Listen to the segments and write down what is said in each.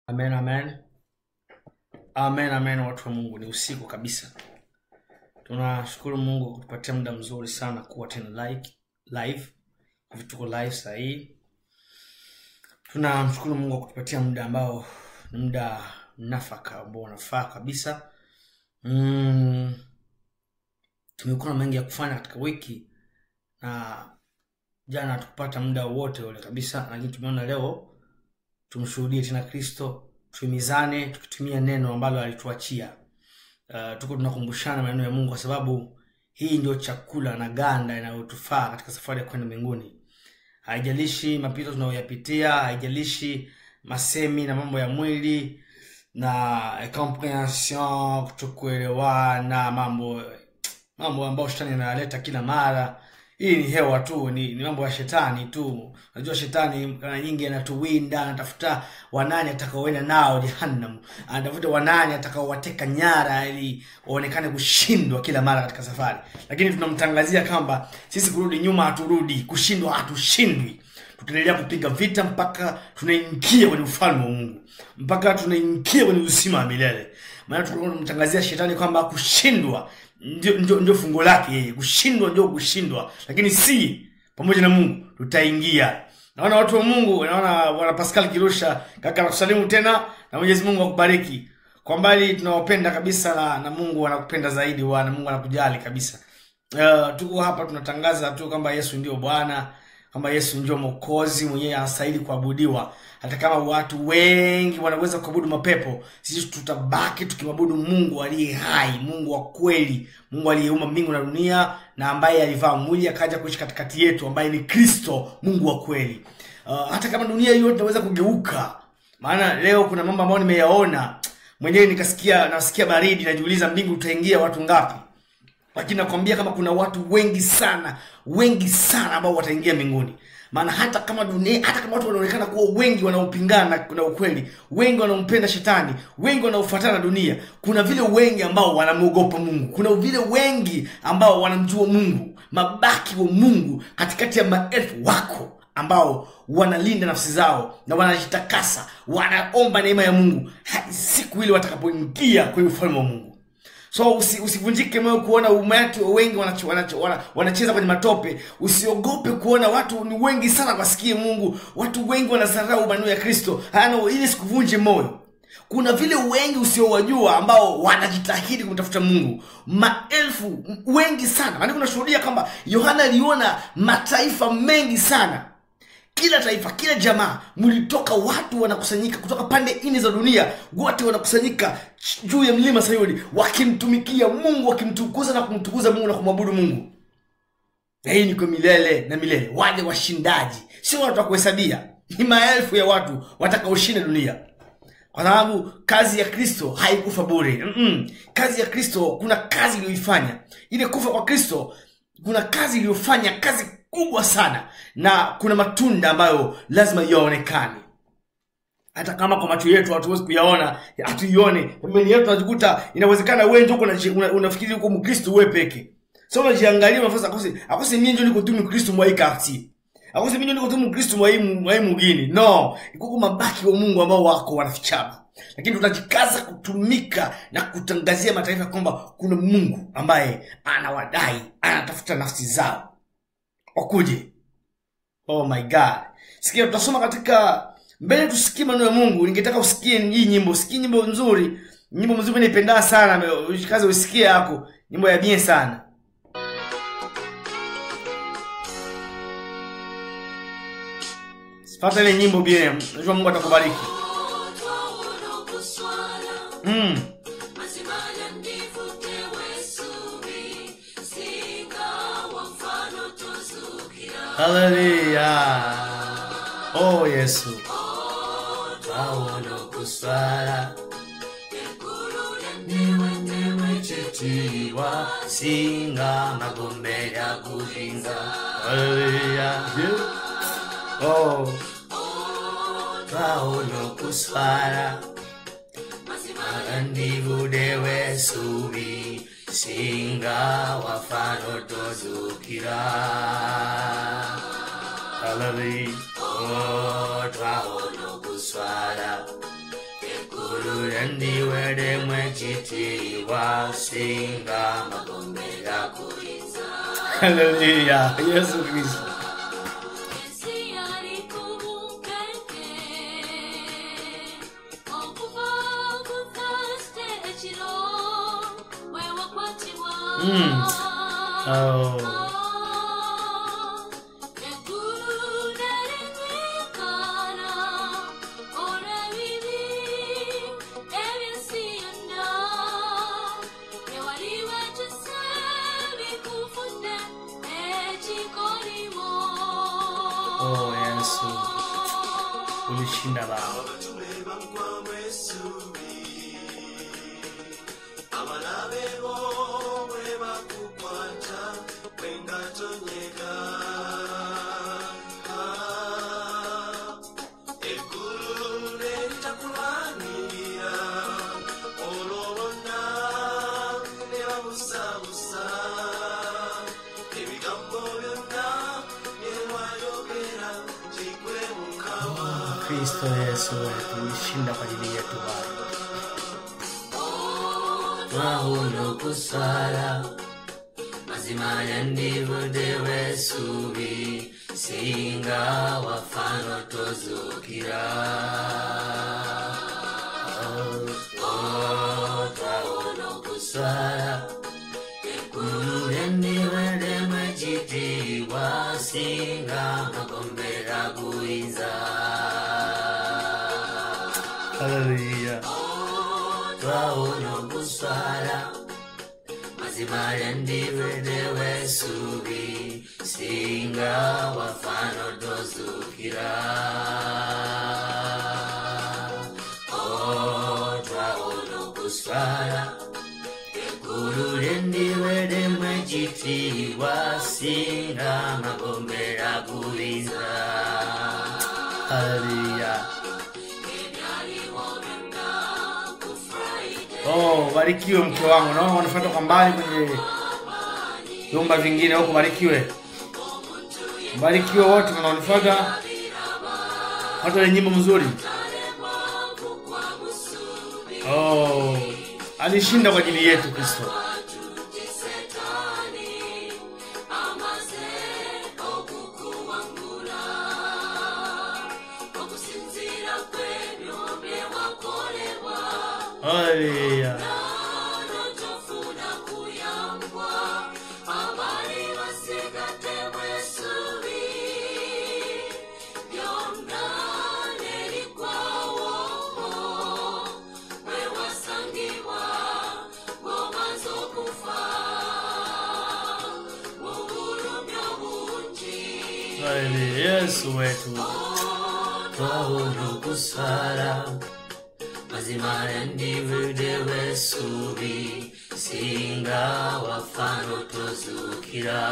Amen, amen. Amen, amen, watu wa Mungu. Ni usiku kabisa. Tunashukuru Mungu kutupatia muda mzuri sana kuwa tena live. Tuko live saa hii. Tunamshukuru Mungu kutupatia muda ambao ni muda nafaka ambao unafaa kabisa. Tumekuwa na mengi ya kufanya katika wiki na jana tukupata muda wote ule kabisa, lakini tumeona leo tumshuhudie tena Kristo, tuimizane tukitumia neno ambalo alituachia. Tuko tunakumbushana maneno ya Mungu kwa sababu hii ndio chakula na ganda inayotufaa katika safari ya kwenda mbinguni. Haijalishi mapito tunayoyapitia, haijalishi masemi na mambo ya mwili na comprehension, kutokuelewana, mambo ambayo shetani analeta kila mara. Hii ni hewa tu, ni mambo ya shetani tu. Unajua shetani mara nyingi anatuwinda, anatafuta wanani atakaoenda nao jehanamu. Anatafuta wanani atakaowateka nyara ili waonekane kushindwa kila mara katika safari. Lakini tunamtangazia kwamba sisi kurudi nyuma haturudi, kushindwa hatushindwi. Tutaendelea kupiga vita mpaka tunaingia kwenye ufalme wa Mungu, mpaka tunaingia kwenye uzima wa milele. Maana tunamtangazia shetani kwamba kushindwa ndio fungo lake yeye. Kushindwa ndio kushindwa, lakini si pamoja na Mungu tutaingia. Naona watu wa Mungu, naona bwana Pascal Kirusha, kaka nakusalimu tena na Mwenyezi Mungu akubariki. Kwa mbali tunawapenda kabisa na Mungu anakupenda zaidi, na Mungu anakujali kabisa. Tuko hapa tunatangaza tu kwamba Yesu ndio Bwana, kwamba Yesu ndio Mwokozi mwenyewe anastahili kuabudiwa. Hata kama watu wengi wanaweza kuabudu mapepo, sisi tutabaki tukimwabudu Mungu aliye hai, Mungu wa kweli, Mungu aliyeumba mbingu na dunia na ambaye alivaa mwili akaja kuishi katikati yetu, ambaye ni Kristo, Mungu wa kweli. Hata kama dunia yote inaweza kugeuka, maana leo kuna mambo ambayo nimeyaona mwenyewe nasikia baridi, najiuliza mbingu tutaingia watu ngapi? Lakini nakwambia kama kuna watu wengi sana ambao wataingia mbinguni. Maana hata kama watu wanaonekana kuwa wengi wanaopingana na ukweli, wengi wanaompenda shetani, wengi wanaofuatana dunia, kuna vile wengi ambao wanamuogopa Mungu. Kuna vile wengi ambao wanamjua Mungu, mabaki wa Mungu katikati ya maelfu wako ambao wanalinda nafsi zao na wanajitakasa, wanaomba neema ya Mungu hadi siku ile watakapoingia kwenye ufalme wa Mungu. So usivunjike moyo kuona umati wengi wanacheza kwenye matope. Usiogope kuona watu ni wengi sana wasikie Mungu. Watu wengi wanasarau maneno ya Kristo. Ili sikuvunje moyo. Kuna vile wengi usiowajua ambao wanajitahidi kumtafuta Mungu. Maelfu wengi sana. Maana tunashuhudia kwamba Yohana aliona mataifa mengi sana. Kila taifa, kila jamaa, mlitoka watu wanakusanyika kutoka pande nne za dunia, wote wanakusanyika juu ya mlima Sayuni wakimtumikia Mungu, wakimtukuza na kumtukuza Mungu na kumwabudu Mungu. Na hii ni kwa milele na milele. Wale washindaji sio watu wa kuhesabia, ni maelfu ya watu watakaoshinda dunia. Kwa sababu kazi ya Kristo haikufa bure. Kazi ya Kristo kuna kazi iliyoifanya. Ile kufa kwa Kristo kuna kazi iliyofanya, kazi kubwa sana, na kuna matunda ambayo lazima yaonekane. Hata kama kwa macho yetu hatuwezi kuyaona, hatuione. Pembeni yetu tunajikuta inawezekana wewe ndio unafikiri uko Mkristo wewe peke. Sasa unajiangalia unafasa akose mimi ndio niko tu Mkristo mwa hii kati. Akose mimi ndio niko tu Mkristo mwa hii mwingine. No, iko mabaki wa Mungu ambao wako wanafichama. Lakini tunajikaza kutumika na kutangazia mataifa kwamba kuna Mungu ambaye anawadai, anatafuta nafsi zao wakuje. Oh my God. Sikia, tutasoma katika mbele, tusikie maneno ya Mungu. Ningetaka usikie hii nyimbo. Sikia nyimbo nzuri. Nyimbo nzuri naipenda sana. Ushikaze usikie yako. Nyimbo ya bien sana. Sipata ile nyimbo bien. Najua Mungu atakubariki. Hallelujah. Oh Yesu. Paulo kuswala. Niwe chitiwa. Singa magombe ya kuhinga. Hallelujah. Oh. Paulo kuswala. Andigudewe subi. Singa wafano tozukira. Hallelujah. Oh, twaono kuswala. yandiwe demwe chiti wasinga magombe yakuiza. Hallelujah. Yesu Kristo. Oh. Oh, Yesu. Ulishinda Baba. Kristo Yesu ulishinda kwa ajili yetu Baba. Wahuno kusala mazima yandiwe subi singa wafano tozukira. Wahuno kusala ekulu yandiwe chiti wasinga magombe yakuiza. Hallelujah. Wahuno kusala mazima yandiwe subi singa wafano tozukira. Wahuno kusala ekulu yandiwe chiti wasinga magombe yakuiza. Hallelujah. Oh, barikiwe mke wangu. Naona wanafuata kwa mbali kwenye vyumba vingine huko, barikiwe. Barikiwe wote wanaonifuata. Watu wenye nyimbo nzuri. Oh, alishinda kwa ajili yetu Kristo. Hallelujah. Yesu wetu wahuno kusala mazima yandiwe subi singa wafano tozukira.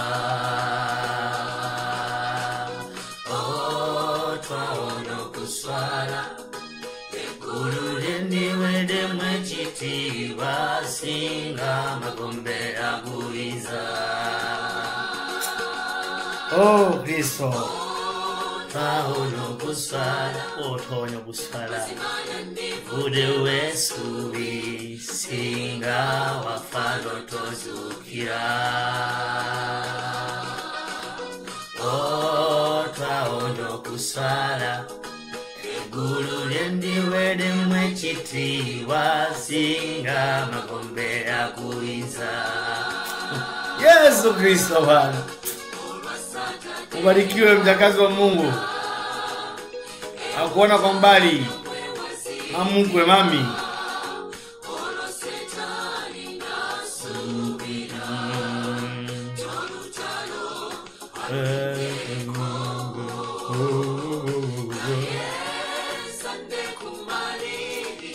Oh, twahuno kusala ekulu yandiwe chiti wasinga magombe yakuiza. Oh, Kristo. Wahuno kusala, otonyo kusala udewe subi singa wafano tozukira. Wahuno kusala egulu yandiwe chiti wasinga magombe yakuiza. Yesu Kristo Bwana. Ubarikiwe mjakazi wa Mungu. Akuona kwa mbali. Mamukwe mami.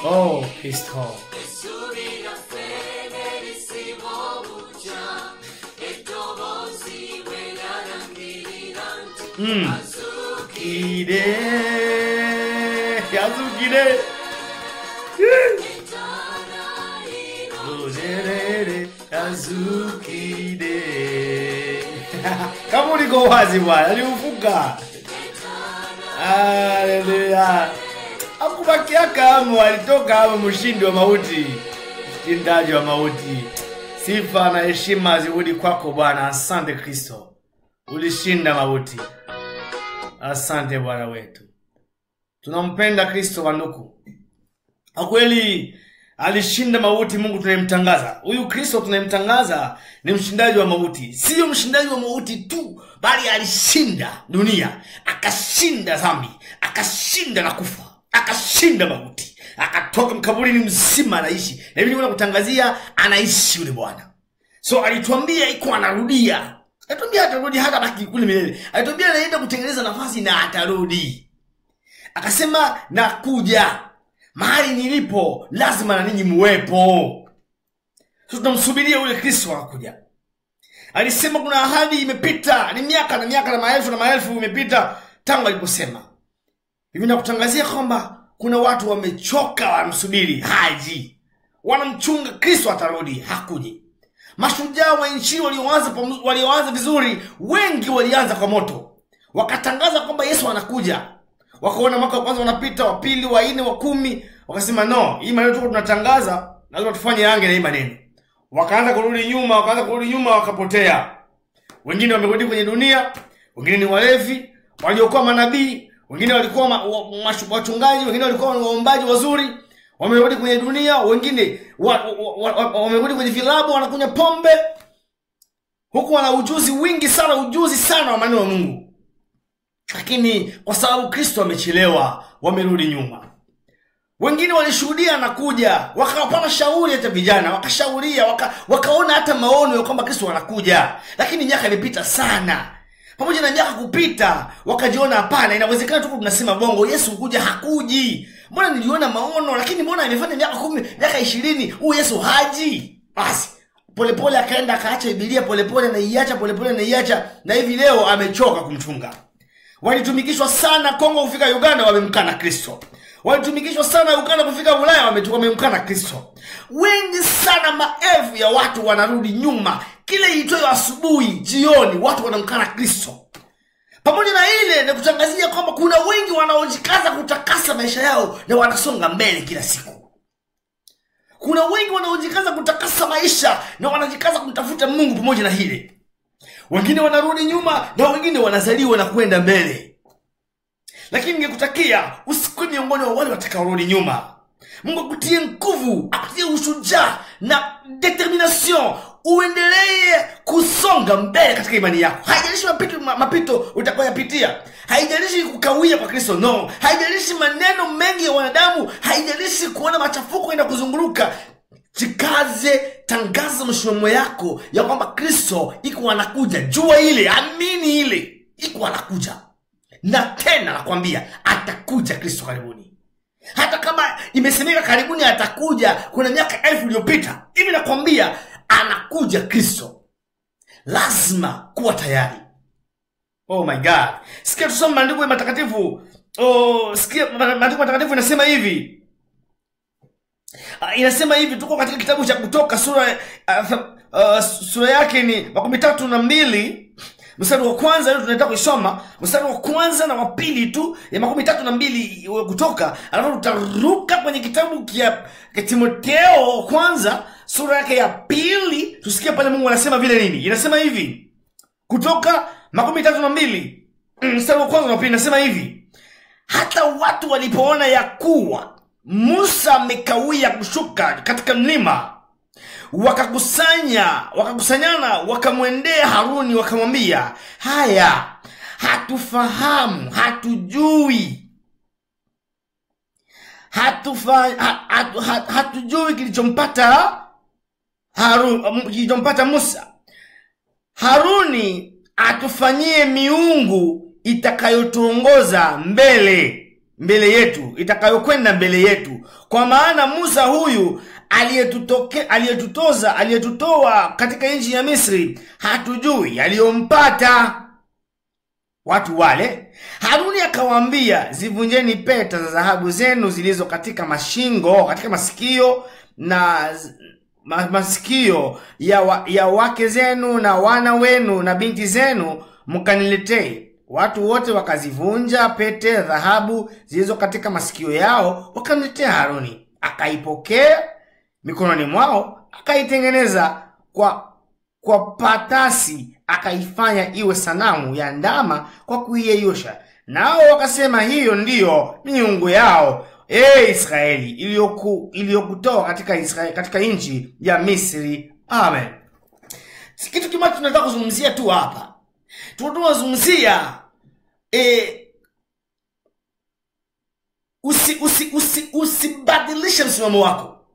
Oh, Kristo. Azukire. Azukire. Kama uliko wazi Bwana, aliufuka. Hallelujah. hakubakia kama alitoka hapo mshindi wa mauti, mshindaji wa mauti. Sifa na heshima zirudi kwako Bwana. Asante Kristo, ulishinda mauti. Asante Bwana wetu. Tunampenda Kristo wanduku. Kweli alishinda mauti. Mungu tunayemtangaza, huyu Kristo tunayemtangaza ni mshindaji wa mauti. Sio mshindaji wa mauti tu, bali alishinda dunia, akashinda dhambi, akashinda na kufa, akashinda mauti, akatoka mkaburini mzima, anaishi. Na hivi kutangazia anaishi yule Bwana. So alituambia iko anarudia. Alituambia atarudi, hata baki kule milele. Alituambia anaenda kutengeneza nafasi na atarudi. Akasema nakuja. Mahali nilipo lazima na ninyi muwepo. So tunamsubiria yule Kristo anakuja. Alisema kuna ahadi imepita, ni miaka na miaka na maelfu imepita tangu aliposema. Hivi nakutangazia kwamba kuna watu wamechoka wanamsubiri haji. Wanamchunga Kristo atarudi, hakuji. Mashujaa wa nchi walioanza vizuri, wengi walianza kwa moto. Wakatangaza kwamba Yesu anakuja. Wakaona mwaka wa kwanza unapita, wa pili, wa 4, wa 10, wakasema no, hii maneno tunatangaza lazima tufanye yange na hii maneno. Wakaanza kurudi nyuma, wakapotea. Wengine wamerudi kwenye dunia, wengine ni walevi, waliokuwa manabii, wengine walikuwa wachungaji, wengine walikuwa waombaji wazuri, wamerudi kwenye dunia, wengine wamerudi kwenye vilabu wanakunywa pombe. Huku wana ujuzi sana wa maneno ya Mungu. Lakini kwa sababu Kristo amechelewa, wamerudi nyuma. Wengine walishuhudia anakuja, wakawapana shauri hata vijana, wakashauria, wakaona hata maono ya kwamba Kristo anakuja. Lakini miaka imepita sana. Pamoja na miaka kupita, wakajiona hapana, inawezekana tu tunasema bongo, Yesu kuja hakuji. Mbona niliona maono, lakini mbona imefanya miaka 10, miaka 20, huyu Yesu haji? Basi polepole akaenda akaacha Biblia, polepole na iacha, na hivi leo amechoka kumchunga. Walitumikishwa sana Kongo kufika Uganda, wamemkana Kristo. Walitumikishwa sana Uganda kufika Ulaya, wamemkana Kristo. Wengi sana, maelfu ya watu wanarudi nyuma. Kile itoyo asubuhi, jioni, watu wanamkana Kristo. Pamoja na ile na kutangazia kwamba kuna wengi wanaojikaza kutakasa maisha yao na wanasonga mbele kila siku. Kuna wengi wanaojikaza kutakasa maisha na wanajikaza kumtafuta Mungu pamoja na hile. Wengine wanarudi nyuma na wengine wanazaliwa na kwenda mbele. Lakini ningekutakia usikuwe miongoni wa wale watakaorudi nyuma. Mungu akutie nguvu, akutie ushujaa na determination, uendelee kusonga mbele katika imani yako. Haijalishi mapito utakayopitia, haijalishi kukawia kwa Kristo, no. Haijalishi maneno mengi ya wanadamu, haijalishi kuona machafuko inakuzunguruka. Jikaze, tangaza msimamo yako ya kwamba Kristo iko anakuja. Jua ile, amini ile, iko anakuja. Na tena nakwambia atakuja Kristo karibuni. Hata kama imesemeka karibuni atakuja kuna miaka 1000 iliyopita, hivi nakwambia anakuja Kristo. Lazima kuwa tayari. Oh my God. Sikia tusome maandiko matakatifu. Sikia maandiko matakatifu inasema hivi. Inasema hivi, tuko katika kitabu cha Kutoka sura yake ni 32. Mstari wa kwanza leo tunataka kusoma mstari wa kwanza na wa pili tu ya 32 Kutoka, alafu tutaruka kwenye kitabu cha Timotheo kwanza sura yake ya 2, tusikie pale Mungu anasema vile nini. Inasema hivi, Kutoka 32 mstari wa kwanza na wa pili, inasema hivi: hata watu walipoona ya kuwa Musa amekawia kushuka katika mlima, wakakusanyana wakamwendea Haruni wakamwambia, haya, hatufahamu, hatujui kilichompata Musa. Haruni atufanyie miungu itakayotuongoza mbele yetu, itakayokwenda mbele yetu, kwa maana Musa huyu aliyetutoa katika nchi ya Misri hatujui aliyompata watu wale. Haruni akawaambia, zivunjeni pete za dhahabu zenu zilizo katika masikio na masikio ya wake zenu na wana wenu na binti zenu, mkaniletee. Watu wote wakazivunja pete ya dhahabu zilizo katika masikio yao, wakamletea Haruni. Akaipokea mikononi mwao, akaitengeneza kwa patasi, akaifanya iwe sanamu ya ndama kwa kuiyeyusha. Nao wakasema, hiyo ndiyo miungu yao, Israeli, iliyokutoa katika nchi ya Misri. Amen. Kitu kimoja tunataka kuzungumzia tu hapa. Tunazungumzia usibadilishe msimamo wako.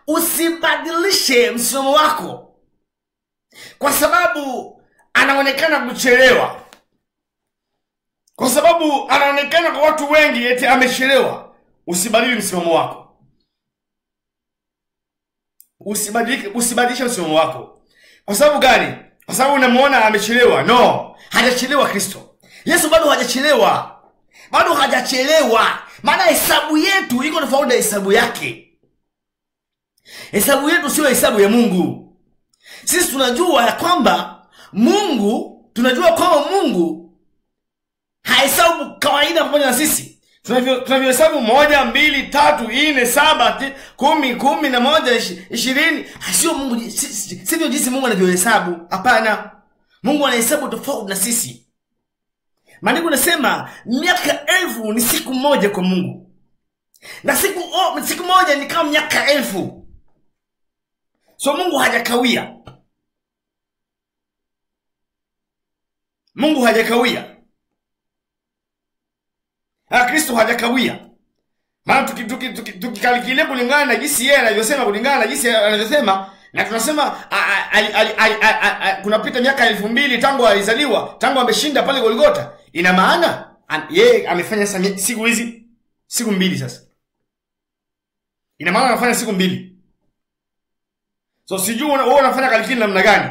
Usibadilishe msimamo wako kwa sababu anaonekana kuchelewa, kwa sababu anaonekana kwa watu wengi eti amechelewa. Usibadili msimamo wako. Usibadilishe msimamo wako. Kwa sababu gani? Kwa sababu unamuona amechelewa? No, hajachelewa Kristo. Yesu bado hajachelewa. Bado hajachelewa. Maana hesabu yetu iko tofauti na hesabu yake. Hesabu yetu sio hesabu ya Mungu. Sisi tunajua ya kwamba Mungu hahesabu kawaida pamoja na sisi. Tunavyohesabu 1, 2, 3, 4, 7, 10, 11, 20. Sio Mungu, sivyo jinsi Mungu anavyohesabu. Hapana. Mungu anahesabu tofauti na sisi. Maandiko yanasema miaka 1000 ni siku moja kwa Mungu. Na siku moja ni kama miaka 1000. So Mungu hajakawia. Mungu hajakawia. Kristo hajakawia. Maana tukikalikile kulingana na jinsi yeye anavyosema, kulingana na jinsi anavyosema, na tunasema kunapita miaka 2000 tangu alizaliwa, tangu ameshinda pale Golgotha. Ina maana yeye amefanya siku hizi siku 2 sasa. Ina maana anafanya siku 2. So sijui wewe unafanya kalikili namna gani?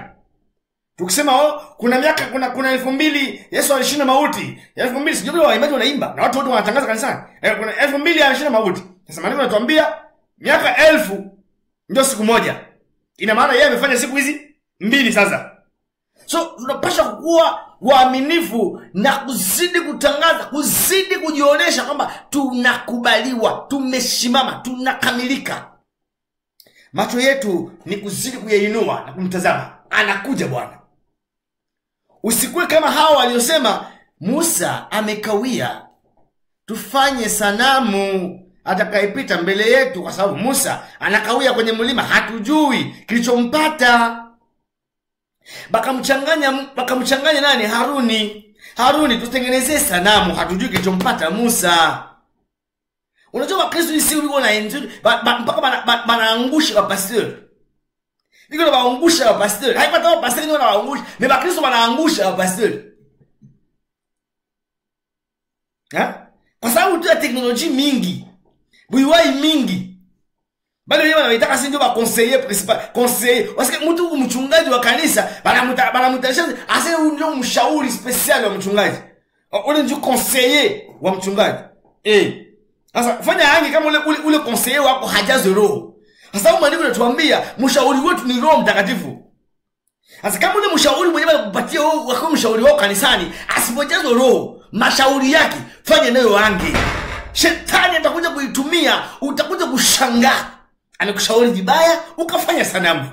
Tukisema kuna miaka kuna 2000 Yesu alishinda mauti. 2000 sijui waimbaji wanaimba na watu wote wanatangaza kanisani. Kuna 2000 alishinda mauti. Sasa maandiko yanatuambia miaka 1000 ndio siku moja. Ina maana yeye amefanya siku hizi 2 sasa. So tunapaswa kuwa waaminifu na kuzidi kutangaza, kuzidi kujionyesha kwamba tunakubaliwa, tumeshimama, tunakamilika. Macho yetu ni kuzidi kuyainua na kumtazama. Anakuja Bwana. Usikue kama hao waliosema Musa amekawia, tufanye sanamu atakayepita mbele yetu, kwa sababu Musa anakawia kwenye mlima, hatujui kilichompata. Bakamchanganya nani? Haruni, tutengenezee sanamu, hatujui kilichompata Musa. Unajua Kristo ni siku yuko na injili mpaka banaangusha wa pastor. Niko na baangusha wa pastor. Haipata wa pastor ndio anaangusha. Ni Kristo banaangusha wa pastor. Kwa sababu tu ya teknolojia mingi. Buiwai mingi. Bado yeye wanataka si ndio ba conseiller principal, conseiller. Wasikia mtu mchungaji wa kanisa, banamutanisha ase ndio mshauri special wa mchungaji. Ule ndio conseiller wa mchungaji. Sasa fanya hangi kama ule conseiller wako hajazo roho. Sasa maandiko yanatuambia mshauri wetu ni Roho Mtakatifu. Sasa kama ule mshauri mwenyewe anakupatia wako mshauri wako kanisani, asipojazo roho, mashauri yake fanya nayo hangi. Shetani atakuja kuitumia, utakuja kushangaa. Amekushauri vibaya, ukafanya sanamu.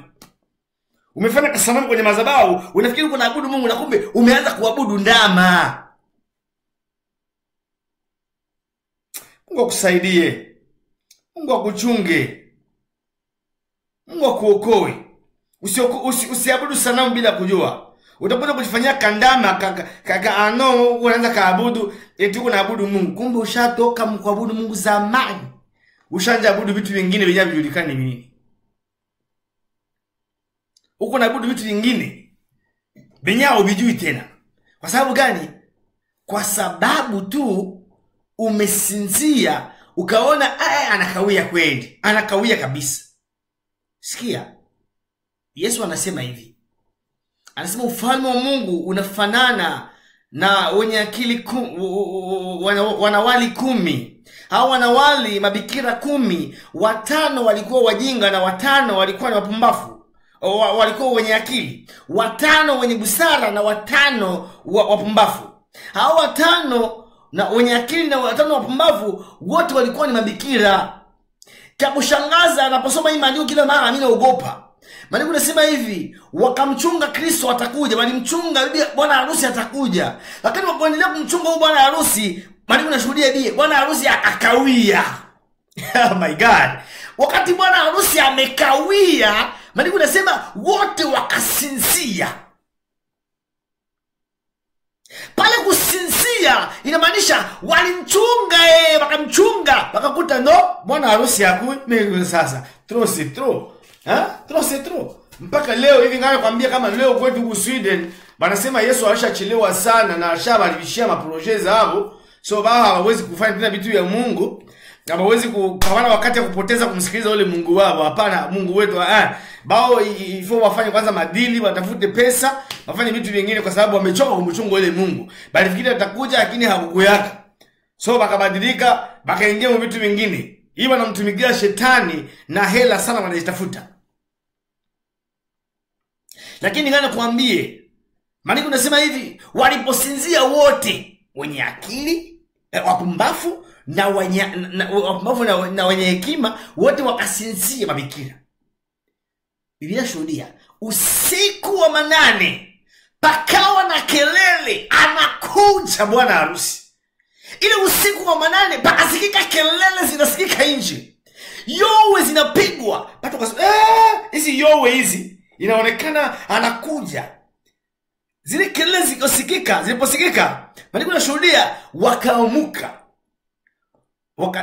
Umefanya sanamu kwenye madhabahu, unafikiri uko naabudu Mungu na kumbe umeanza kuabudu ndama. Mungu akusaidie. Mungu akuchunge. Mungu akuokoe. Usiabudu sanamu bila kujua. Utakuja kujifanyia kandama unaanza kaabudu eti uko naabudu Mungu. Kumbe ushatoka kuabudu Mungu zamani. Ushanja abudu vitu vingine vyenye vijulikani nini. Uko naabudu vitu vingine vyenye huvijui tena. Kwa sababu gani? Kwa sababu tu umesinzia, ukaona anakawia kweli. Anakawia kabisa. Sikia. Yesu anasema hivi. Anasema ufalme wa Mungu unafanana na wenye akili wanawali 10. Hao wanawali mabikira 10, 5 walikuwa wajinga na 5 walikuwa ni wapumbavu. walikuwa wenye akili, 5 wenye busara na 5 wapumbavu. Hao 5 na wenye akili na 5 wapumbavu wote walikuwa ni mabikira. Cha kushangaza anaposoma hii maandiko kila mara mimi naogopa. Maana unasema hivi, wakamchunga Kristo atakuja, walimchunga bwana harusi atakuja. Lakini wapoendelea kumchunga huyu bwana harusi, maana unashuhudia bwana harusi akawia. Oh my God. Wakati bwana harusi amekawia, maana unasema wote wakasinzia. Pale kusinzia inamaanisha walimchunga wakamchunga, wakakuta no bwana harusi hakuja. Sasa trop c'est trop. Trop c'est trop. Mpaka leo hivi ngana kwambia kama leo kwetu huko Sweden wanasema Yesu alishachelewa sana na alishabaribishia maproject zao. So hawawezi kufanya tena vitu vya Mungu. Hawawezi kukawana wakati ya kupoteza kumsikiliza yule Mungu wao. Hapana, Mungu wetu bao ifo wafanye kwanza madili, watafute pesa, wafanye vitu vingine kwa sababu wamechoka kumchunga yule Mungu. Bali fikiri atakuja lakini hakukuyaka. So bakabadilika, bakaingia mu vitu vingine. Hii wanamtumikia shetani na hela sana wanazitafuta. Lakini ngana kuambie, maana unasema hivi, waliposinzia wote wenye akili, wapumbavu na wenye hekima wote wakasinzia mabikira. Biblia shuhudia, usiku wa manane pakawa na kelele, anakuja bwana harusi. Ile usiku wa manane pakasikika kelele zinasikika nje. Yowe zinapigwa. Pato kwa hizi yowe hizi inaonekana anakuja. Zile kelele ziliposikika, maana kuna shuhudia wakaamuka.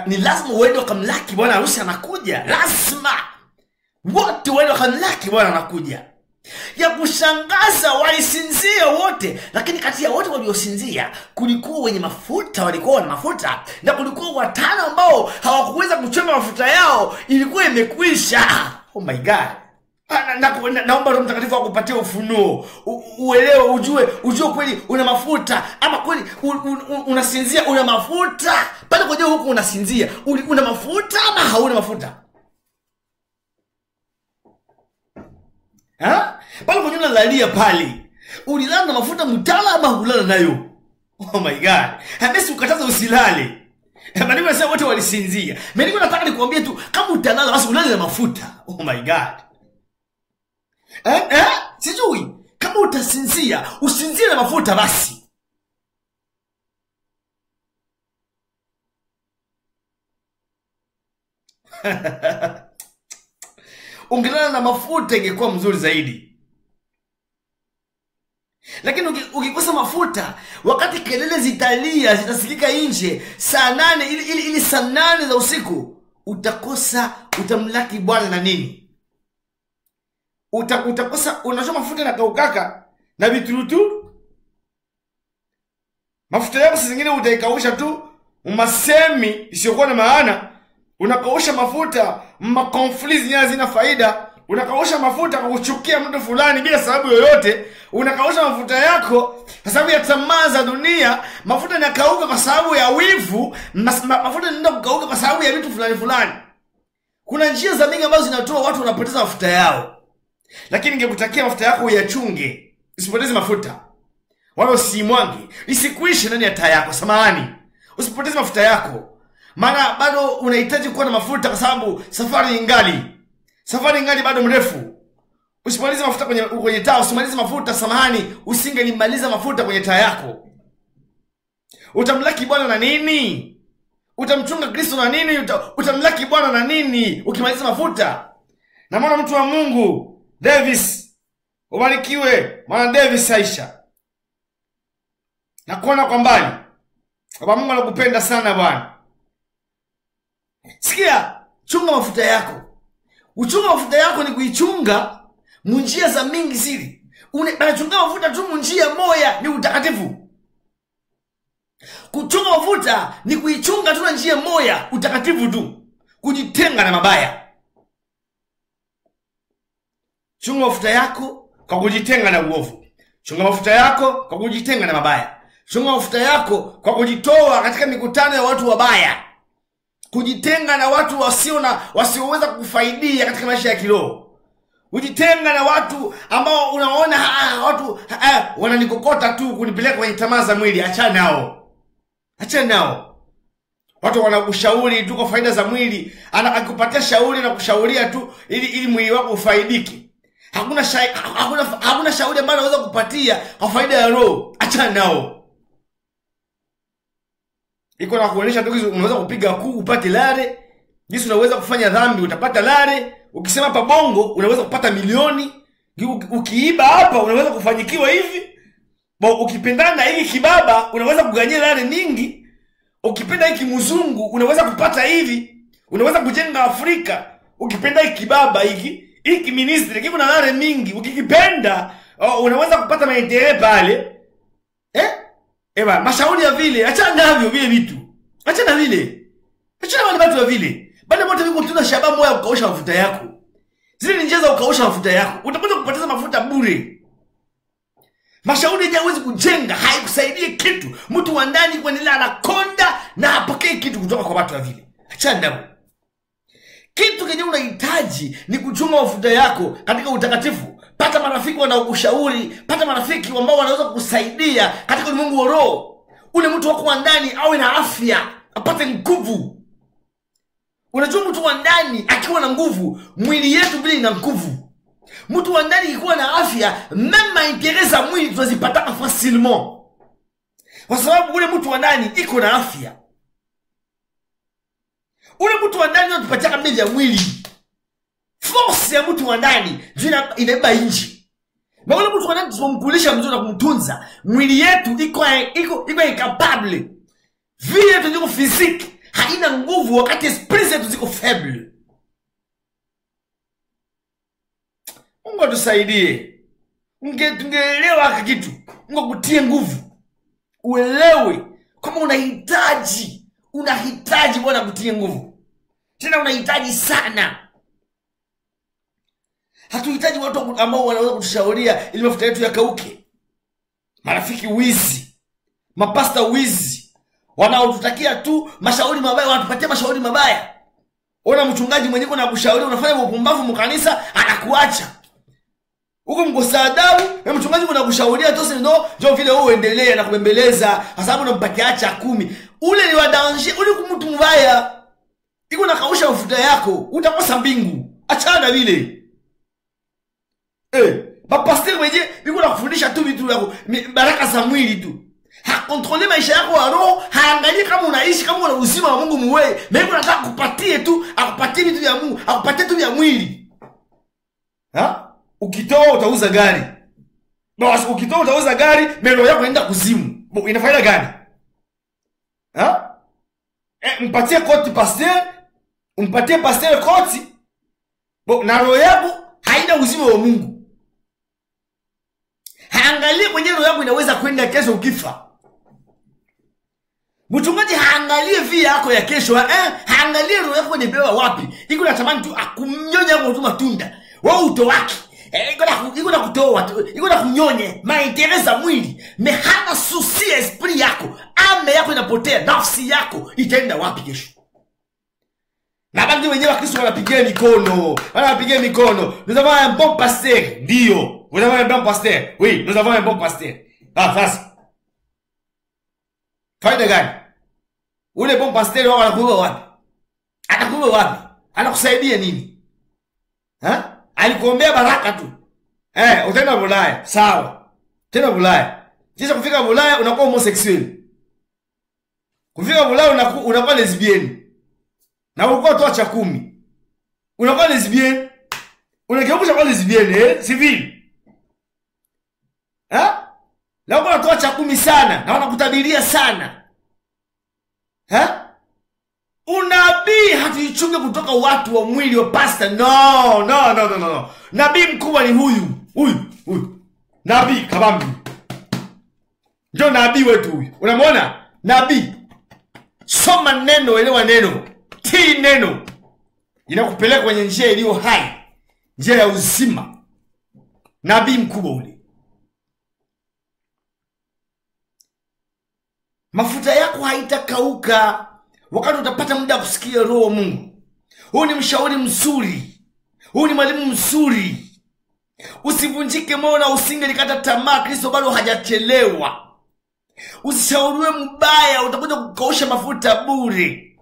Ni lazima uende wakamlaki bwana harusi anakuja. Lazima wote waende wakamlaki bwana anakuja. Ya kushangaza walisinzia wote, lakini kati ya wote waliosinzia kulikuwa wenye mafuta, walikuwa na mafuta, na kulikuwa 5 ambao hawakuweza kuchoma mafuta yao, ilikuwa imekwisha. Oh my God. Naomba Roho Mtakatifu akupatie ufunuo, uelewe, ujue kweli una mafuta ama kweli unasinzia una mafuta. Pale kwa huko unasinzia, una mafuta ama hauna mafuta? Pale kwa unalalia pale, ulilala na mafuta mtala ama hulala nayo? Oh my God. Hamesi ukataza usilale. Maana wanasema wote walisinzia. Mimi nataka nikuambie tu, kama utalala basi ulale na mafuta. Oh my God. Sijui kama utasinzia, usinzie na mafuta basi. Ungelala na mafuta ingekuwa mzuri zaidi. Lakini ukikosa mafuta, wakati kelele zitalia, zitasikika nje, saa 8 ili saa 8 za usiku, utamlaki bwana na nini? Utakosa, unachoma mafuta na kaukaka na vituruturu. Mafuta yako zingine utaikausha tu, umasemi isiyokuwa na maana. Unakausha mafuta makonflizi nyingi zina faida. Unakausha mafuta kwa kuchukia mtu fulani bila sababu yoyote. Unakausha mafuta yako kwa sababu ya tamaa za dunia. Mafuta yanakauka kwa sababu ya wivu. Mafuta yanaenda kukauka kwa sababu ya vitu fulani. Kuna njia za mingi ambazo zinatoa watu wanapoteza mafuta yao. Lakini ningekutakia mafuta yako uyachunge, usipoteze mafuta. Wala usimwange, isikuishe ndani ya taa yako. Samahani, usipoteze mafuta yako. Maana bado unahitaji kuwa na mafuta kwa sababu safari ingali bado mrefu. Usipoteze mafuta kwenye taa, usimalize mafuta. Samahani, usingelimaliza mafuta kwenye taa yako. Utamlaki Bwana na nini? Utamchunga Kristo na nini? Utamlaki Bwana na nini ukimaliza mafuta? Na mwana mtu wa Mungu Davis, ubarikiwe mwana Davis Aisha. Na kuona kwa mbali. Baba Mungu anakupenda sana bwana. Sikia, chunga mafuta yako. Uchunga mafuta yako ni kuichunga munjia za mingi siri. Unachunga mafuta tu munjia moja, ni utakatifu. Kuchunga mafuta ni kuichunga tu njia moja, utakatifu tu. Kujitenga na mabaya. Chunga mafuta yako kwa kujitenga na uovu. Chunga mafuta yako kwa kujitenga na mabaya. Chunga mafuta yako kwa kujitoa katika mikutano ya watu wabaya. Kujitenga na watu wasioweza kukufaidia katika maisha ya kiroho. Ujitenga na watu ambao unaona watu wananikokota tu kunipeleka kwenye tamaa za mwili. Achana nao. Achana nao. Watu wanakushauri tu kwa faida za mwili. Akikupatia shauri na kushauria tu ili mwili wako ufaidike. Hakuna shauri ambayo anaweza kupatia kwa faida ya roho. Achana nao. Iko na kuonyesha tu unaweza kupiga kuu upate lare. Jinsi unaweza kufanya dhambi utapata lare. Ukisema hapa bongo unaweza kupata milioni. Ukiiba hapa unaweza kufanyikiwa hivi. Ukipendana na hiki kibaba unaweza kuganyia lare mingi. Ukipenda hiki mzungu unaweza kupata hivi. Unaweza kujenga Afrika. Ukipenda hiki kibaba hiki ministry kiko na lare mingi. Ukikipenda unaweza kupata maendeleo pale. Mashauri ya vile, achana navyo vile vitu. Achana vile. Achana wale watu wa vile. Bali moto viko tuna shababu moja kukausha mafuta yako. Zile ni njia za kukausha mafuta yako. Utapata kupoteza mafuta bure. Mashauri yenyewe hawezi kujenga, haikusaidie kitu. Mtu wa ndani kuendelea anakonda na hapokei kitu kutoka kwa watu wa vile. Achana nao. Kitu kenye unahitaji ni kuchunga mafuta yako katika utakatifu. Pata marafiki wanaokushauri, pata marafiki ambao wanaweza kukusaidia katika ulimwengu wa roho. Ule mtu wako wa ndani awe na afya, apate nguvu. Unajua mtu wa ndani akiwa na nguvu, mwili yetu vile ina nguvu. Mtu wa ndani akiwa na afya, mema interesa mwili tunazipata facilement. Kwa sababu ule mtu wa ndani iko na afya. Ule mtu wa ndani anatupatia kabisa ya mwili. Force ya mtu wa ndani inabeba nje. Na ule mtu wa ndani tunamkulisha mzuri na kumtunza, mwili yetu iko incapable. Vile yetu iko physique haina nguvu wakati esprit zetu ziko faible. Mungu atusaidie. Ungeelewa hiki kitu. Mungu kutie nguvu. Uelewe kama unahitaji Bwana kutie nguvu. Tena unahitaji sana. Hatuhitaji watu ambao wanaweza kutushauria ili mafuta yetu yakauke. Marafiki wizi, mapasta wizi, wanaotutakia tu mashauri mabaya, wanatupatia mashauri mabaya. Ona mchungaji mwenyewe anakushauri unafanya upumbavu mkanisa, anakuacha. Huko mkosa adabu, na mchungaji anakushauria tu ndio vile wewe uendelee na kubembeleza kwa sababu unampatia acha 10. Ule ni wa danger, ule mtu mbaya. Iko na kausha mafuta yako, utakosa mbingu. Achana vile. Pastor mwenye biko na kufundisha tu vitu vyako, baraka za mwili tu. Hakontrole maisha yako ya roho, haangalie kama unaishi kama una uzima wa Mungu mwewe. Mungu anataka kupatie tu, akupatie vitu vya Mungu, akupatie tu vya mwili. Ukitoa utauza gari. Basi ukitoa utauza gari, meno yako inaenda kuzimu. Ina faida gani? Mpatie koti pastor, umpatie pastor koti. Na roho yako haina uzima wa Mungu. Haangalie kwenye roho yako inaweza kwenda kesho ukifa. Mchungaji haangalie via yako ya kesho, haangalie roho yako inabewa wapi. Iko na tamani tu akumnyonya kwa tu matunda. Wewe utowaki. Iko na kutoa watu, iko na kunyonye mainteresa mwili. Me hana susi esprit yako. Ame yako inapotea, nafsi yako itaenda wapi kesho? Na bandi wenyewe wa Kristo wanapigia mikono. Nous avons un bon pasteur. Ndio. Vous avez un bon pasteur. Oui, nous avons un bon pasteur. Sasa. Faida gani? Ule bon pasteur wao anakuwa wapi? Anakuwa wapi? Anakusaidia nini? Alikuombea baraka tu. Utaenda Bulaya. Sawa. Tena Bulaya. Kisha kufika Bulaya unakuwa homosexuel. Kufika Bulaya unakuwa lesbienne. Na ulikuwa toa cha 10. Unakuwa lesbienne. Unageuka kwa lesbienne, civil. Na uko toa cha 10 sana na wanakutabiria sana. Unabii hatuichunge kutoka watu wa mwili wa pastor. No. Nabii mkubwa ni huyu. Nabii kabambi. Ndio nabii wetu huyu. Unamwona? Nabii. Soma neno, elewa neno. Tii neno. Inakupeleka kwenye njia iliyo hai. Njia ya uzima. Nabii mkubwa ule. Mafuta yako haitakauka wakati utapata muda kusikia roho wa Mungu. Huyu ni mshauri mzuri. Huyu ni mwalimu mzuri. Usivunjike moyo na usingelikata tamaa. Kristo bado hajachelewa. Usishauriwe mbaya, utakuja kukausha mafuta bure.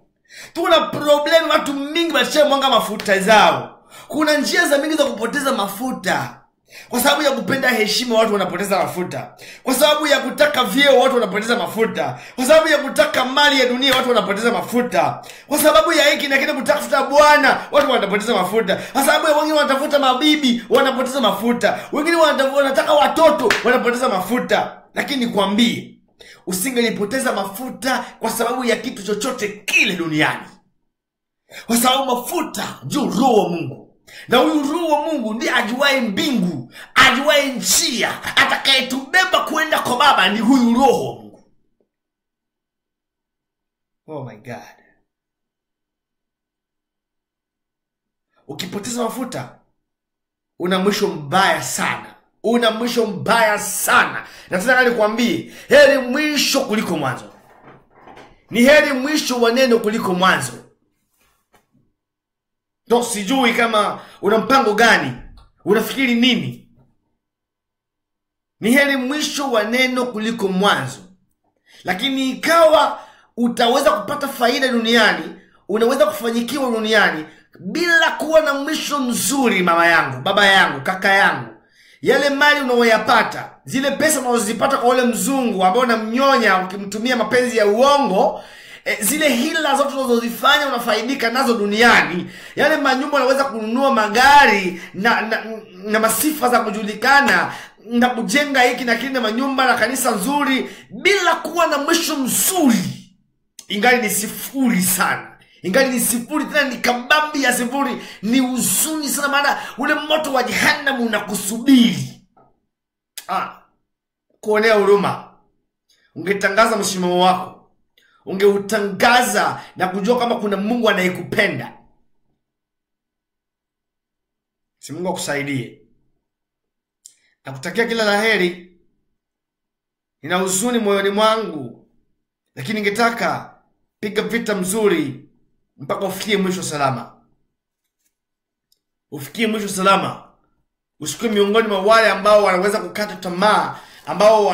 Tuna problem, watu mingi batisha mwanga mafuta zao. Kuna njia za mingi za kupoteza mafuta. Kwa sababu ya kupenda heshima watu wanapoteza mafuta. Kwa sababu ya kutaka vyeo watu wanapoteza mafuta. Kwa sababu ya kutaka mali ya dunia watu wanapoteza mafuta. Kwa sababu ya hiki na kile kutafuta bwana watu wanapoteza mafuta. Kwa sababu ya wengine wanatafuta mabibi wanapoteza mafuta. Wengine wanataka watoto wanapoteza mafuta. Lakini nikwambie, usingelipoteza mafuta kwa sababu ya kitu chochote kile duniani. Kwa sababu mafuta ndio roho wa Mungu. Na huyu roho wa Mungu ndiye ajuaye mbingu, ajuaye njia, atakayetubeba kwenda kwa Baba ni huyu roho wa Mungu. Oh my God. Ukipoteza mafuta, una mwisho mbaya sana. Una mwisho mbaya sana. Nataka nikwambie, heri mwisho kuliko mwanzo. Ni heri mwisho wa neno kuliko mwanzo. Ndio sijui kama una mpango gani, unafikiri nini. Ni heri mwisho wa neno kuliko mwanzo. Lakini ikawa utaweza kupata faida duniani, unaweza kufanyikiwa duniani bila kuwa na mwisho mzuri, mama yangu, baba yangu, kaka yangu. Yale mali unaoyapata, zile pesa unazozipata kwa wale mzungu ambao unamnyonya ukimtumia mapenzi ya uongo, zile hila zote unazozifanya unafaidika nazo duniani. Yale manyumba unaweza kununua magari na masifa za kujulikana na kujenga hiki na kile na manyumba na kanisa nzuri bila kuwa na mwisho mzuri. Ingali ni sifuri sana. Ingali ni sifuri, tena ni kabambi ya sifuri. Ni huzuni sana, maana ule moto wa jehanamu unakusubiri. Kuonea huruma. Ungetangaza msimamo wako. Ungeutangaza na kujua kama kuna Mungu anayekupenda. Si Mungu akusaidie. Nakutakia kila laheri. Nina huzuni moyoni mwangu, lakini ningetaka piga vita mzuri mpaka ufikie mwisho salama. Ufikie mwisho salama. Usikue miongoni mwa wale ambao wanaweza kukata tamaa, ambao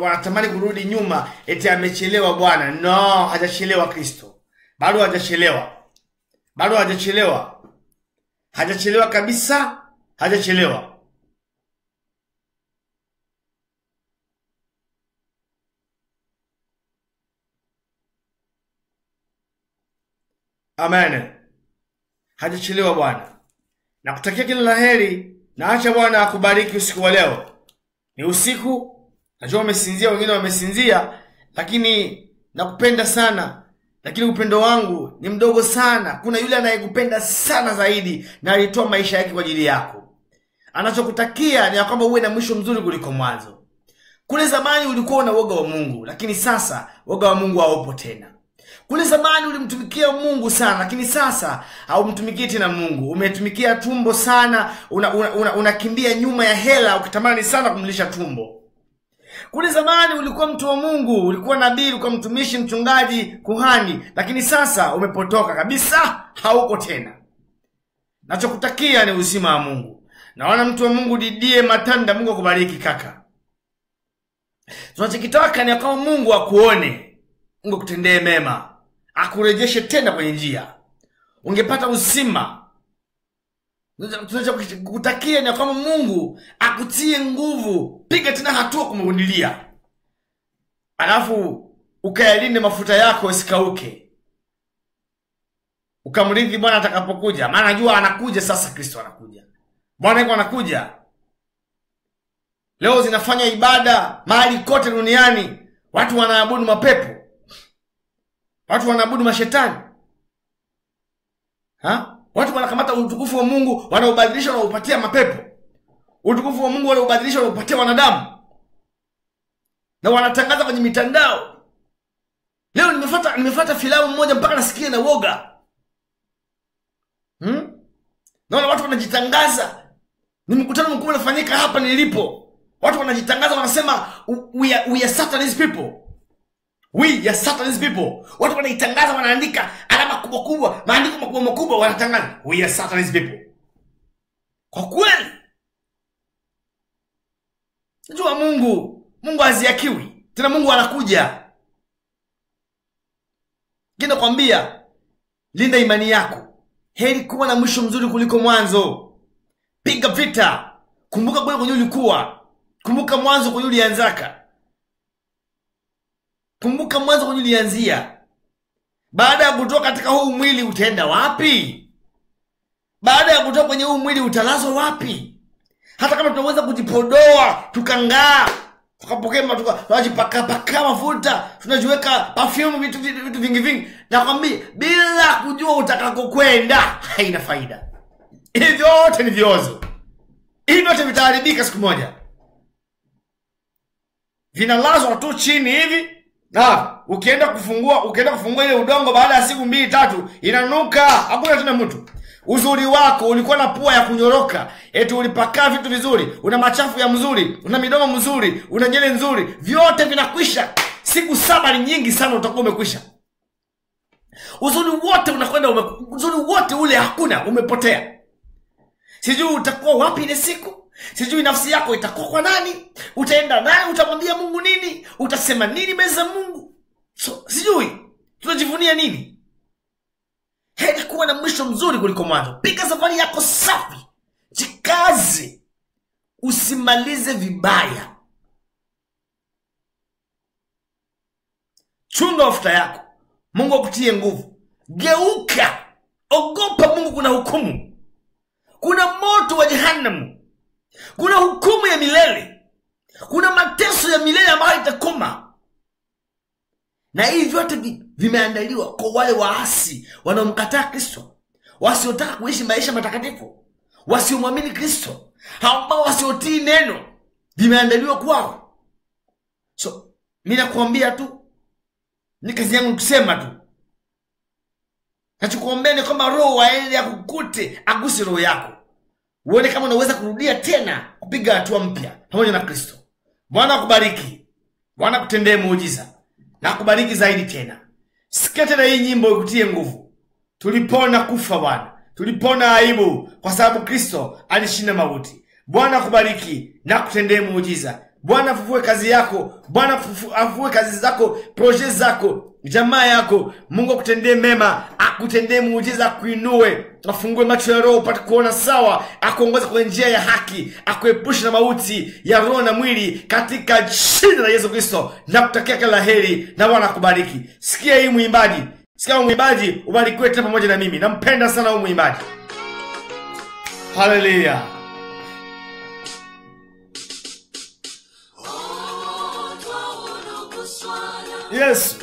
wanatamani kurudi nyuma eti amechelewa Bwana. No, hajachelewa Kristo. Bado hajachelewa. Bado hajachelewa. Hajachelewa kabisa, hajachelewa. Amen. Hajachelewa Bwana. Nakutakia kila laheri, na acha Bwana akubariki usiku wa leo. Ni usiku, najua umesinzia, wengine wamesinzia, lakini nakupenda sana. Lakini upendo wangu ni mdogo sana. Kuna yule anayekupenda sana zaidi na alitoa maisha yake kwa ajili yako. Anachokutakia ni kwamba uwe na mwisho mzuri kuliko mwanzo. Kule zamani ulikuwa na woga wa Mungu, lakini sasa woga wa Mungu haupo tena. Kule zamani ulimtumikia Mungu sana, lakini sasa haumtumikii tena Mungu. Umetumikia tumbo sana, unakimbia nyuma ya hela ukitamani sana kumlisha tumbo. Kule zamani ulikuwa mtu wa Mungu, ulikuwa nabii, ulikuwa mtumishi, mchungaji, kuhani, lakini sasa umepotoka kabisa, hauko tena. Nachokutakia ni uzima wa Mungu. Naona mtu wa Mungu Didie Matanda, Mungu akubariki kaka. Tunachokitaka ni kama Mungu akuone, Mungu kutendee mema, akurejeshe tena kwenye njia. Ungepata uzima. Tunachokutakia ni kama Mungu akutie nguvu, piga tena hatua kumrudilia. Alafu ukayalinde mafuta yako isikauke. Ukamridhi Bwana atakapokuja, maana najua anakuja sasa. Kristo anakuja. Bwana yuko anakuja. Leo zinafanya ibada mahali kote duniani, watu wanaabudu mapepo. Watu wanaabudu mashetani. Watu wanakamata utukufu wa Mungu, wanaubadilisha, wanaupatia mapepo. Utukufu wa Mungu wanaubadilisha, wanaupatia wanadamu. Na wanatangaza kwenye mitandao. Leo nimefuata filamu moja mpaka nasikia na woga. Naona watu wanajitangaza. Ni mkutano mkubwa unafanyika hapa nilipo. Watu wanajitangaza, wanasema we are Satanist people. We are Satanist people. Watu wanaitangaza, wanaandika alama kubwa kubwa, maandiko makubwa makubwa, wanatangaza we are Satanist people. Kwa kweli Najua Mungu haziakiwi. Tena Mungu anakuja. Kina kwambia, linda imani yako. Heri kuwa na mwisho mzuri kuliko mwanzo. Piga vita. Kumbuka kwenye ulikuwa. Kumbuka mwanzo kwenye ulianzaka. Kumbuka mwanzo kwenye ulianzia. Baada ya kutoka katika huu mwili utaenda wapi? Baada ya kutoka kwenye huu mwili utalazwa wapi? Hata kama tunaweza kujipodoa, tukangaa, tukapokea, tukajipaka mafuta, tunajiweka perfume, vitu vingi. Nakwambia bila kujua utakakokwenda haina faida. Hivi vyote ni viozo. Hivi vyote vitaharibika siku moja. Vinalazwa tu chini hivi. Na ukienda kufungua ile udongo baada ya siku 2-3 inanuka, hakuna tena mtu. Uzuri wako ulikuwa na pua ya kunyoroka, eti ulipaka vitu vizuri, una machafu ya mzuri, una midomo mzuri, una nywele nzuri, vyote vinakwisha. Siku 7 ni nyingi sana, utakuwa umekwisha. Uzuri wote unakwenda, uzuri wote ule hakuna, umepotea. Sijui utakuwa wapi ile siku. Sijui nafsi yako itakuwa kwa nani. Utaenda nani, utamwambia Mungu nini? Utasema nini mbele za Mungu? Sijui. Tunajivunia nini? Heri kuwa na mwisho mzuri kuliko mwanzo. Piga safari yako safi. Jikaze. Usimalize vibaya. Chunga mafuta yako. Mungu akutie nguvu. Geuka. Ogopa Mungu, kuna hukumu. Kuna moto wa jehanamu. Kuna hukumu ya milele. Kuna mateso ya milele ambayo itakoma. Na hivi vyote vimeandaliwa kwa wale waasi wanaomkataa Kristo, wasiotaka kuishi maisha matakatifu, wasiomwamini Kristo, ambao wasiotii neno. Vimeandaliwa kwao. So mimi nakuambia tu, ni kazi yangu kusema tu. Nachokuombea ni kwamba Roho aende akukute, aguse roho yako. Uone kama unaweza kurudia tena kupiga hatua mpya pamoja na Kristo. Bwana akubariki. Bwana kutendee muujiza. Na kubariki zaidi tena. Sikia tena hii nyimbo ikutie nguvu. Tulipona kufa Bwana. Tulipona aibu kwa sababu Kristo alishinda mauti. Bwana kubariki na kutendee muujiza. Bwana afufue kazi yako. Bwana afufue kazi zako, project zako, jamaa yako. Mungu akutendee mema, akutendee muujiza, akuinue, afungue macho ya roho upate kuona sawa, akuongoze kwenye njia ya haki, akuepushe na mauti ya roho na mwili katika jina la Yesu Kristo. Na kutakia kila laheri na Bwana akubariki. Sikia hii mwimbaji. Sikia mwimbaji, ubarikiwe tena pamoja na mimi. Nampenda sana huyu mwimbaji. Hallelujah. Yes.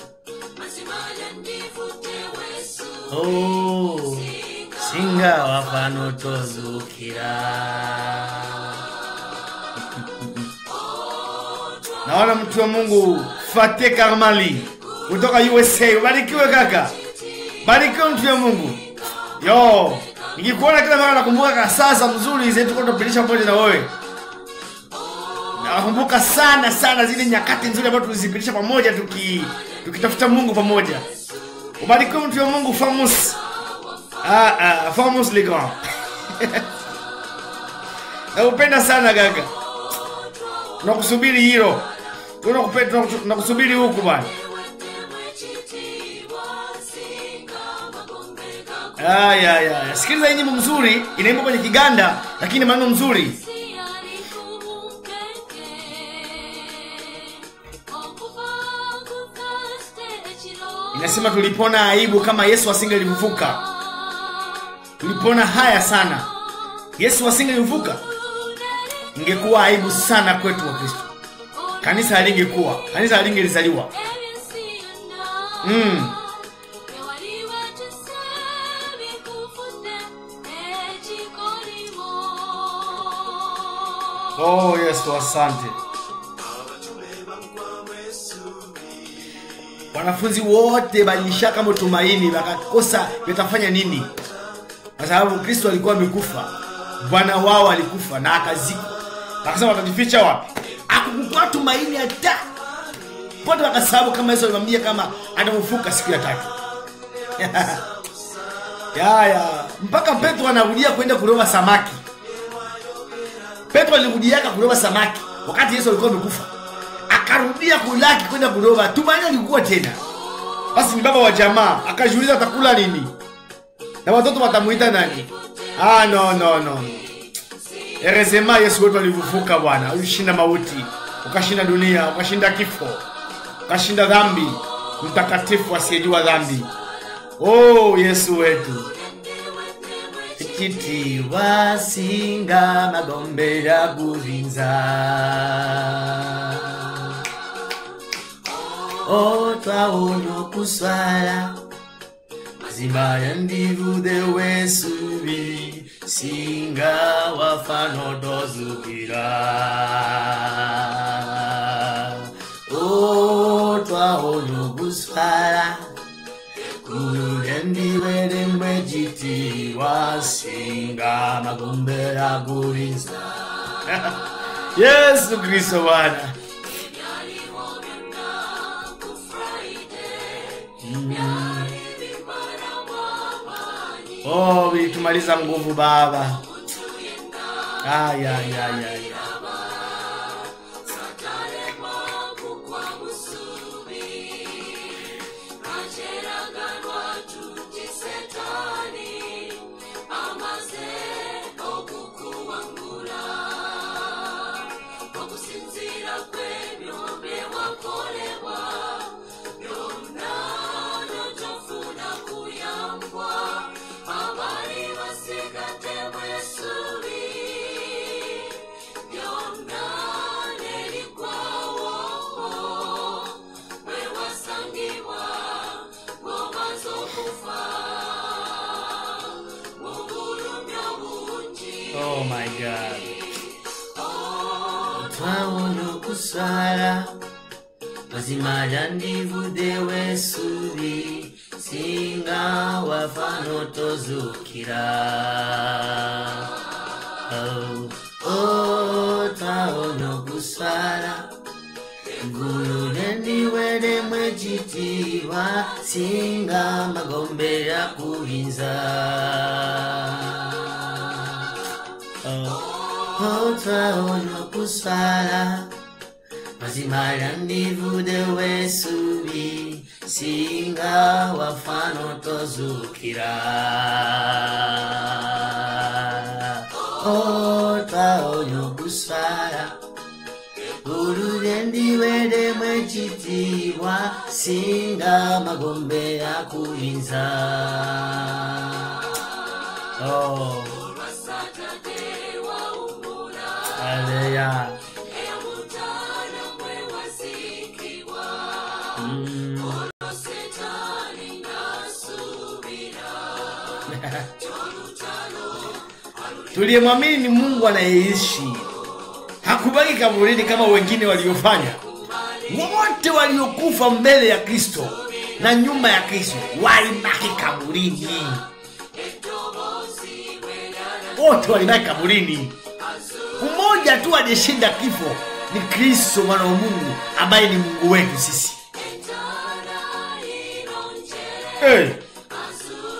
Oh, singa wafano tozukira. Naona mtu wa Mungu Fate Karmali kutoka USA. Ubarikiwe kaka. Barikiwe mtu wa Mungu. Yo, nikikuona kila mara nakumbuka sasa mzuri zetu kwa kupilisha pamoja na wewe. Nakumbuka sana zile nyakati nzuri ambazo tulizipitisha pamoja tukitafuta Mungu pamoja. Ubarikiwe mtu wa Mungu Famous. Famous le grand. Nakupenda sana gaga. Tunakusubiri hilo. Tunakusubiri huku bwana. Sikiliza hii nyimbo mzuri, inaimba kwenye Kiganda lakini maneno mzuri. Inasema tulipona aibu kama Yesu asingelifufuka. Tulipona haya sana. Yesu asingelifufuka, ingekuwa aibu sana kwetu wa Kristo. Kanisa halingekuwa, kanisa halingelizaliwa. Oh Yesu, asante. Wanafunzi wote balishaka mtumaini, wakakosa watafanya nini? Kwa sababu Kristo alikuwa amekufa. Bwana wao alikufa na akazikwa. Wakasema watajificha wapi? Hakukuwa tumaini hata. Pote wakasababu kama Yesu alimwambia kama atafufuka siku ya 3. Mpaka Petro anarudia kwenda kuloba samaki. Petro alirudia kuloba samaki. wakati Yesu alikuwa amekufa. Akarudia kulaki kwenda kuloba, tumaini alikuwa tena. Basi ni baba wa jamaa, akajiuliza atakula nini? Na watoto watamuita nani? No. Erezema Yesu wetu alivufuka bwana. Ulishinda mauti, ukashinda dunia, ukashinda kifo, ukashinda dhambi. Mtakatifu asiyejua dhambi. Oh Yesu wetu. Kiti wasinga magombe ya kuvinza. Twaonyo kuswala mazima ya ndivu dewe subi singa wafano dozukira. Twaonyo kuswala kulendiwe demwe jiti wasinga magombe ya kuvinza. Yesu Kristo Bwana. Tumaliza nguvu Baba. Oh my God. Twaonyo kusala mazima ya ndivu dewe subi singa wafano tozukira. Twaonyo kusala ngulendiwe demwe jitiwa singa magombe ya kuvinza. Twaonyo kusala mazima ya ndivu dewe subi singa wafano tozukira. Twaonyo kusala ngulendiwe demwe jitiwa singa magombe ya kuvinza. Haleluya. Tuliyemwamini ni Mungu anayeishi. Hakubaki kaburini kama wengine waliofanya. Wote waliokufa mbele ya Kristo na nyuma ya Kristo walibaki kaburini. Wote walibaki kaburini. Mmoja tu aliyeshinda kifo ni Kristo mwana wa Mungu ambaye ni Mungu wetu sisi.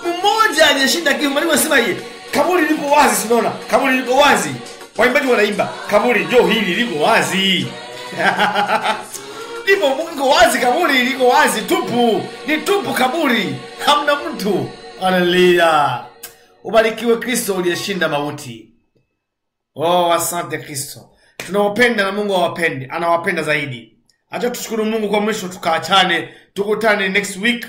Mmoja aliyeshinda kifo. Mwalimu anasema yeye, kaburi liko wazi, sinaona. Kaburi liko wazi. Waimbaji wanaimba, kaburi njoo hili liko wazi. Liko wazi, kaburi liko wazi, tupu. Ni tupu kaburi. Hamna mtu. Haleluya. Ubarikiwe Kristo uliyeshinda mauti. Asante Kristo. Tunawapenda na Mungu awapende. Anawapenda zaidi. Acha tushukuru Mungu kwa mwisho, tukaachane. Tukutane next week.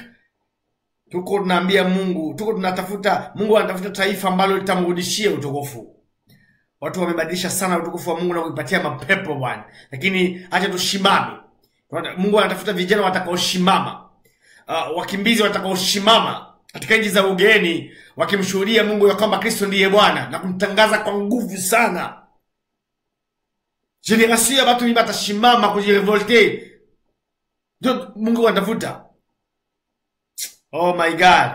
Tuko tunaambia Mungu, tuko tunatafuta, Mungu anatafuta taifa ambalo litamrudishia utukufu. Watu wamebadilisha sana utukufu wa Mungu na kuipatia mapepo Bwana. Lakini acha tushimame. Mungu anatafuta vijana watakaoshimama. Wakimbizi watakaoshimama katika nchi za ugeni wakimshuhudia Mungu ya kwamba Kristo ndiye Bwana na kumtangaza kwa nguvu sana. Generation ya watu watashimama kujirevolte. Ndio Mungu anatafuta. Oh my God.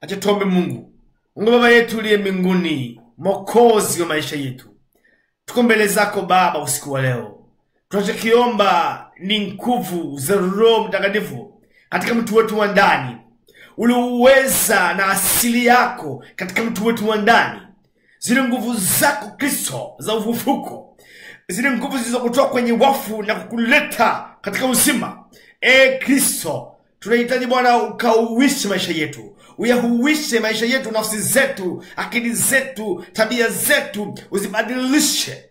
Acha tuombe Mungu. Mungu Baba yetu uliye mbinguni, Mwokozi wa maisha yetu. Tuko mbele zako Baba usiku wa leo. Tunachokiomba ni nguvu za Roho Mtakatifu katika mtu wetu wa ndani. Ule uweza na asili yako katika mtu wetu wa ndani. Zile nguvu zako Kristo za ufufuko zile nguvu zilizokutoa kwenye wafu na kukuleta katika uzima. Kristo, tunahitaji Bwana ukauishe maisha yetu. Uyahuishe maisha yetu, nafsi zetu, akili zetu, tabia zetu, uzibadilishe.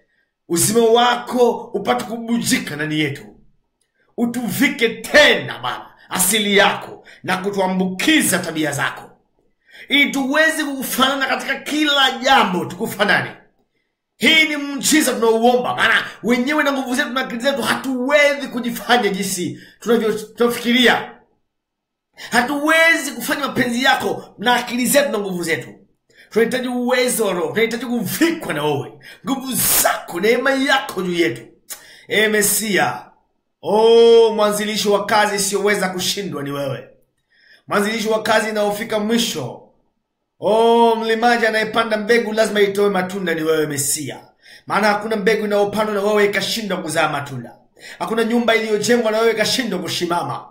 Uzima wako upate kubujika ndani yetu. Utuvike tena Bwana asili yako na kutuambukiza tabia zako, ili tuweze kufanana katika kila jambo, tukufanane. Hii ni mchiza tunauomba, maana wenyewe na nguvu zetu na akili zetu hatuwezi kujifanya jinsi tunavyofikiria. Hatuwezi kufanya mapenzi yako na akili zetu na nguvu zetu. Tunahitaji uwezo wa Roho, tunahitaji kuvikwa na wewe, nguvu zako, neema yako juu yetu. Mesia, mwanzilishi wa kazi isiyoweza kushindwa ni wewe. Mwanzilishi wa kazi inaofika mwisho. Mlimaji anayepanda mbegu lazima itoe matunda ni wewe Mesia. Maana hakuna mbegu inayopandwa na wewe ikashindwa kuzaa matunda. Hakuna nyumba iliyojengwa na wewe ikashindwa kusimama.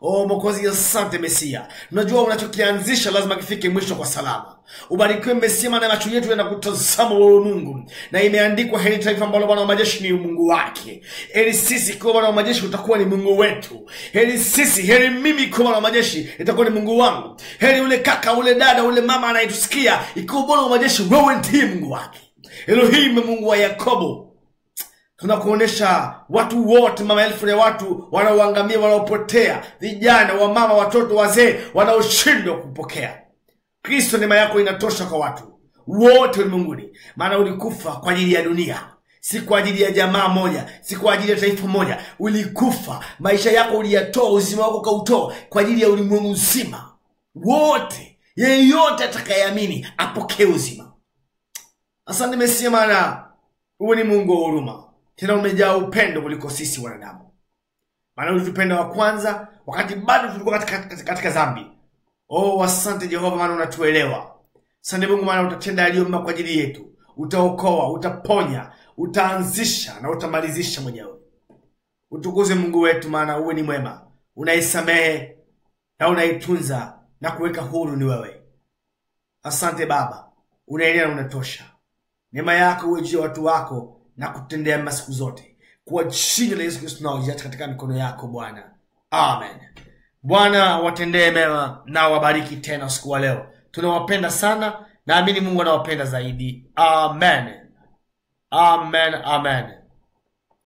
Mwokozi, asante Mesia. Unajua unachokianzisha lazima kifike mwisho kwa salama. Ubarikiwe Mesia, maana macho yetu yanakutazama wewe Mungu. Na imeandikwa, heri taifa ambalo Bwana wa majeshi ni Mungu wake. Heri sisi kwa Bwana wa majeshi utakuwa ni Mungu wetu. Heri sisi, heri mimi kwa Bwana wa majeshi itakuwa ni Mungu wangu. Heri ule kaka, ule dada, ule mama anayetusikia, ikiwa Bwana wa majeshi wewe ndiye Mungu wake. Elohim, Mungu wa Yakobo. Tunakuonesha watu wote, maelfu ya watu wanaoangamia, wanaopotea, vijana, wamama, watoto, wazee, wanaoshindwa kupokea. Kristo, neema yako inatosha kwa watu wote ulimwenguni. Maana ulikufa kwa ajili ya dunia, si kwa ajili ya jamaa moja, si kwa ajili ya taifa moja. Ulikufa, maisha yako uliyatoa, uzima wako kautoa kwa ajili ya ulimwengu mzima wote. Yeyote atakayeamini apokee uzima. Asante Mesia, maana wewe ni Mungu wa huruma. Tena umejaa upendo kuliko sisi wanadamu. Maana ulitupenda wa kwanza wakati bado tulikuwa katika dhambi. Asante Jehova, maana unatuelewa. Asante Mungu, maana utatenda yaliyo mema kwa ajili yetu. Utaokoa, utaponya, utaanzisha na utamalizisha mwenyewe. Utukuze Mungu wetu, maana uwe ni mwema. Unaisamehe na unaitunza na kuweka huru ni wewe. Asante Baba, unaenea na unatosha. Neema yako uwe juu ya watu wako na kutendea mema siku zote. Kwa jina la Yesu Kristo tunaojiacha katika mikono yako Bwana. Amen. Bwana watendee mema na wabariki tena siku wa leo. Tunawapenda sana, naamini Mungu anawapenda zaidi. Amen. Amen. Amen.